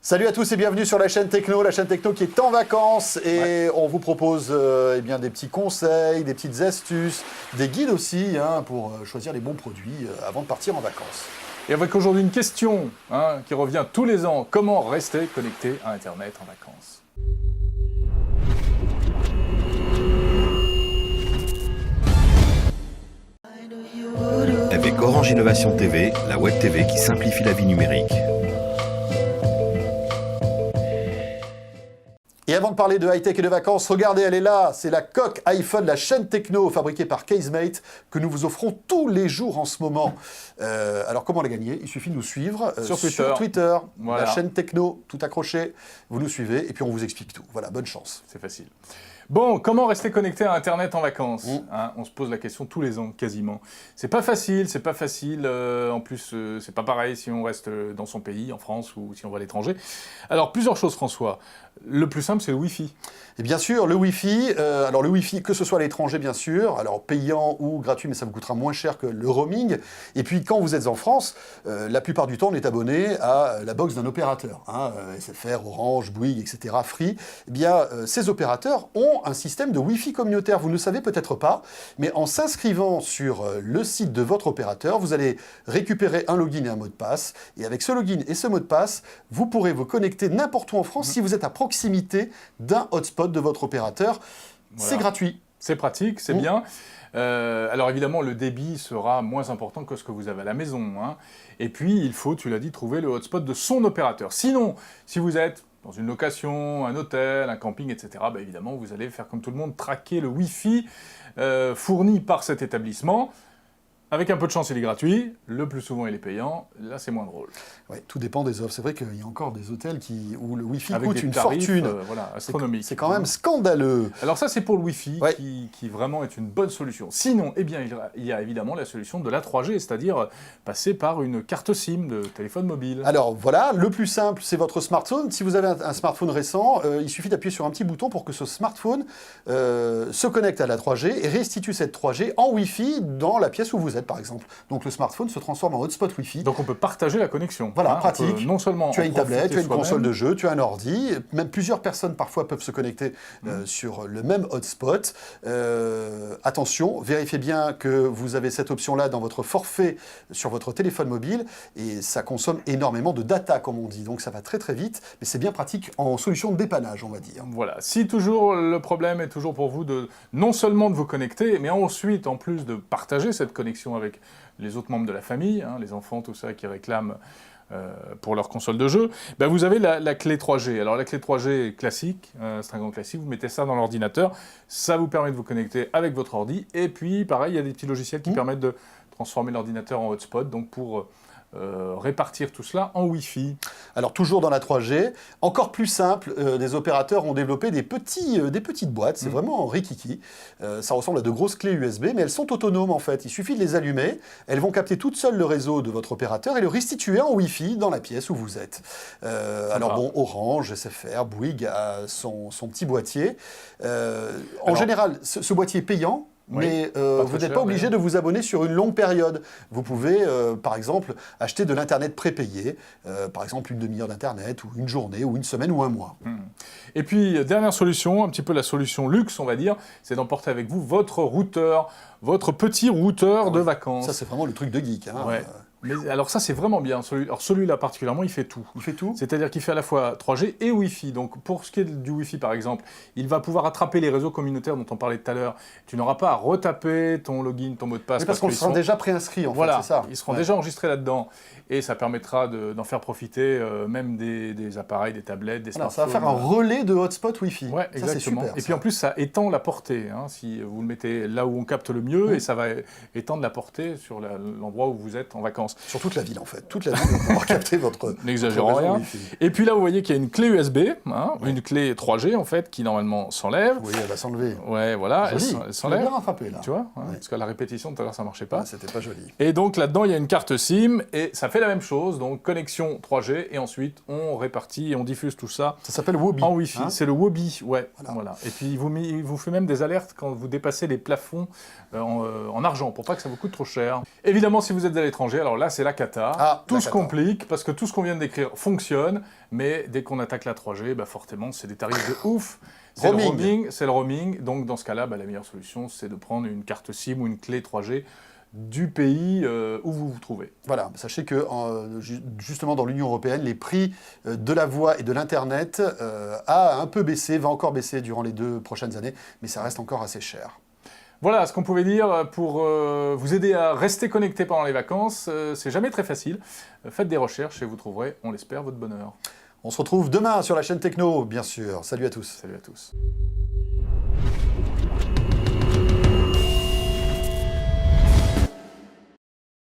Salut à tous et bienvenue sur la chaîne Techno qui est en vacances et on vous propose des petits conseils, des petites astuces, des guides aussi pour choisir les bons produits avant de partir en vacances. Et avec aujourd'hui une question qui revient tous les ans, comment rester connecté à Internet en vacances? Avec Orange Innovation TV, la Web TV qui simplifie la vie numérique. Et avant de parler de high-tech et de vacances, regardez, elle est là, c'est la coque iPhone, la chaîne Techno fabriquée par Casemate que nous vous offrons tous les jours en ce moment. Alors comment la gagner? Il suffit de nous suivre sur Twitter, voilà. La chaîne Techno, tout accroché, vous nous suivez et puis on vous explique tout. Voilà, bonne chance. C'est facile. Bon, comment rester connecté à Internet en vacances? On se pose la question tous les ans, quasiment. C'est pas facile. En plus, c'est pas pareil si on reste dans son pays, en France, ou si on va à l'étranger. Alors, plusieurs choses, François. Le plus simple, c'est le Wi-Fi. Et bien sûr, le Wi-Fi, le Wi-Fi, que ce soit à l'étranger, bien sûr, alors payant ou gratuit, mais ça vous coûtera moins cher que le roaming. Et puis, quand vous êtes en France, la plupart du temps, on est abonné à la box d'un opérateur. SFR, Orange, Bouygues, etc., Free. Eh bien, ces opérateurs ont un système de Wi-Fi communautaire. Vous ne le savez peut-être pas, mais en s'inscrivant sur le site de votre opérateur, vous allez récupérer un login et un mot de passe. Et avec ce login et ce mot de passe, vous pourrez vous connecter n'importe où en France si vous êtes à proximité d'un hotspot de votre opérateur. Voilà. C'est gratuit. C'est pratique, c'est bien. Alors évidemment, le débit sera moins important que ce que vous avez à la maison. Et puis, il faut, tu l'as dit, trouver le hotspot de son opérateur. Sinon, si vous êtes dans une location, un hôtel, un camping, etc., évidemment, vous allez faire comme tout le monde, traquer le Wi-Fi fourni par cet établissement. Avec un peu de chance, il est gratuit. Le plus souvent, il est payant. Là, c'est moins drôle. Ouais, tout dépend des offres. C'est vrai qu'il y a encore des hôtels où le Wi-Fi avec coûte une tarifs, fortune. Astronomique. C'est quand même scandaleux. Alors ça, c'est pour le Wi-Fi qui vraiment est une bonne solution. Sinon, il y a évidemment la solution de la 3G, c'est-à-dire passer par une carte SIM de téléphone mobile. Alors voilà, le plus simple, c'est votre smartphone. Si vous avez un smartphone récent, il suffit d'appuyer sur un petit bouton pour que ce smartphone se connecte à la 3G et restitue cette 3G en Wi-Fi dans la pièce où vous êtes, par exemple. Donc le smartphone se transforme en hotspot Wi-Fi. Donc on peut partager la connexion. Voilà, pratique. Non seulement tu as une tablette, tu as une console de jeu, tu as un ordi. Même plusieurs personnes parfois peuvent se connecter sur le même hotspot. Attention, vérifiez bien que vous avez cette option-là dans votre forfait sur votre téléphone mobile. Et ça consomme énormément de data, comme on dit. Donc ça va très très vite. Mais c'est bien pratique en solution de dépannage, on va dire. Voilà. Si toujours le problème est toujours pour vous de non seulement de vous connecter, mais ensuite, en plus de partager cette connexion avec les autres membres de la famille, les enfants, tout ça, qui réclament pour leur console de jeu, vous avez la clé 3G. Alors la clé 3G classique, c'est un grand classique, vous mettez ça dans l'ordinateur, ça vous permet de vous connecter avec votre ordi, et puis pareil, il y a des petits logiciels qui permettent de transformer l'ordinateur en hotspot, donc pour répartir tout cela en Wi-Fi. Alors toujours dans la 3G, encore plus simple, des opérateurs ont développé des petites boîtes, c'est vraiment rikiki. Ça ressemble à de grosses clés USB, mais elles sont autonomes en fait. Il suffit de les allumer, elles vont capter toutes seules le réseau de votre opérateur et le restituer en Wi-Fi dans la pièce où vous êtes. Alors bon, Orange, SFR, Bouygues a son petit boîtier. En général, ce boîtier est payant. Mais vous n'êtes pas obligé de vous abonner sur une longue période. Vous pouvez, par exemple, acheter de l'Internet prépayé, par exemple une demi-heure d'Internet, ou une journée, ou une semaine, ou un mois. Et puis, dernière solution, un petit peu la solution luxe, on va dire, c'est d'emporter avec vous votre routeur, votre petit routeur de vacances. Ça, c'est vraiment le truc de geek. Mais alors ça, c'est vraiment bien. Celui-là particulièrement, il fait tout. Il fait tout? C'est-à-dire qu'il fait à la fois 3G et Wi-Fi. Donc pour ce qui est du Wi-Fi, par exemple, il va pouvoir attraper les réseaux communautaires dont on parlait tout à l'heure. Tu n'auras pas à retaper ton login, ton mot de passe. Mais parce qu'on sera déjà préinscrit, en fait, c'est ça. Ils seront déjà enregistrés là-dedans. Et ça permettra d'en faire profiter même des appareils, des tablettes, des smartphones. Ça va faire un relais de hotspot Wi-Fi. Ouais, exactement. Ça, c'est super, et puis en plus, ça étend la portée. Si vous le mettez là où on capte le mieux, et ça va étendre la portée sur l'endroit où vous êtes en vacances. Sur toute la ville, en fait. Toute la ville va pouvoir capter votre N'exagérons rien. Wi-Fi. Et puis là, vous voyez qu'il y a une clé USB, une clé 3G, en fait, qui normalement s'enlève. Oui, elle va s'enlever. Ouais, voilà, elle s'enlève. bien rattrapé, là. Tu vois, parce qu'à la répétition, tout à l'heure, ça marchait pas. C'était pas joli. Et donc, là-dedans, il y a une carte SIM, et ça fait la même chose, donc connexion 3G, et ensuite, on répartit et on diffuse tout ça. Ça s'appelle Wobi. En Wi-Fi. C'est le Wobi, voilà. Et puis, il vous fait même des alertes quand vous dépassez les plafonds en argent, pour pas que ça vous coûte trop cher. Évidemment, si vous êtes à l'étranger, alors là, là, c'est la cata. Ah, tout la se cata. complique parce que tout ce qu'on vient de décrire fonctionne, mais dès qu'on attaque la 3G, bah fortement, c'est des tarifs de ouf. C'est le roaming, c'est le roaming. Donc, dans ce cas-là, bah, la meilleure solution, c'est de prendre une carte SIM ou une clé 3G du pays où vous vous trouvez. Voilà, sachez que justement dans l'Union européenne, les prix de la voix et de l'Internet a un peu baissé, va encore baisser durant les 2 prochaines années, mais ça reste encore assez cher. Voilà ce qu'on pouvait dire pour vous aider à rester connecté pendant les vacances. C'est jamais très facile. Faites des recherches et vous trouverez, on l'espère, votre bonheur. On se retrouve demain sur la chaîne Techno, bien sûr. Salut à tous. Salut à tous.